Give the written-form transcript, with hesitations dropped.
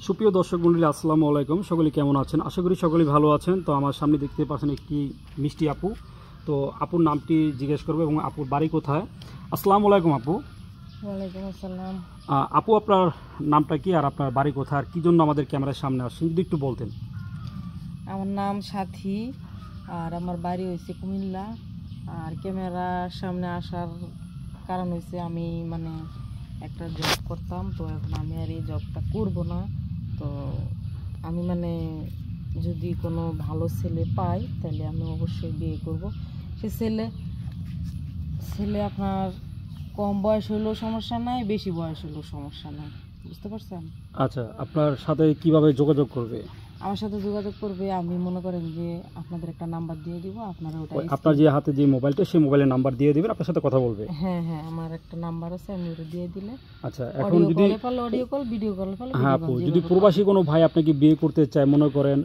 সুপ্রিয় দর্শক মণ্ডলী, আসসালামু আলাইকুম। সকলে কেমন আছেন? আশা করি সকলেই ভালো আছেন। তো আমার সামনে দেখতে পাচ্ছেন একটি মিষ্টি আপু। তো আপুর নামটি জিজ্ঞেস করবো এবং আপুর বাড়ি কোথায়। আসসালামু আলাইকুম আপু। ওয়ালাইকুম আসসালাম। আপু, আপনার নামটা কি আর আপনার বাড়ি কোথায় আর কী জন্য আমাদের ক্যামেরার সামনে আসছেন যদি একটু বলতেন। আমার নাম সাথী আর আমার বাড়ি হয়েছে কুমিল্লা। আর ক্যামেরার সামনে আসার কারণ হয়েছে আমি একটা জব করতাম, তো এখন আমি আর এই জবটা করব না। তো আমি যদি কোনো ভালো ছেলে পাই তাহলে আমি অবশ্যই বিয়ে করব। সে ছেলে আপনার কম বয়স হলেও সমস্যা নাই, বেশি বয়স হলেও সমস্যা নাই, বুঝতে পারছেন? আচ্ছা, আপনার সাথে কিভাবে যোগাযোগ করবে? আমার সাথে যোগাযোগ করবে, আমি মনে করেন যে আপনাদের একটা নাম্বার দিয়ে দিব, আপনারা ওটা আপনার যে হাতে যে মোবাইলটা, সেই মোবাইলের নাম্বার দিয়ে দেবেন, আপনার সাথে কথা বলবে। হ্যাঁ হ্যাঁ, আমার একটা নাম্বার আছে, আমি ওটা দিয়ে দিলে আচ্ছা, এখন যদি অডিও কল, ভিডিও কল, হ্যাঁ আপু, যদি প্রবাসী কোনো ভাই আপনাকে বিয়ে করতে চায়, মনে করেন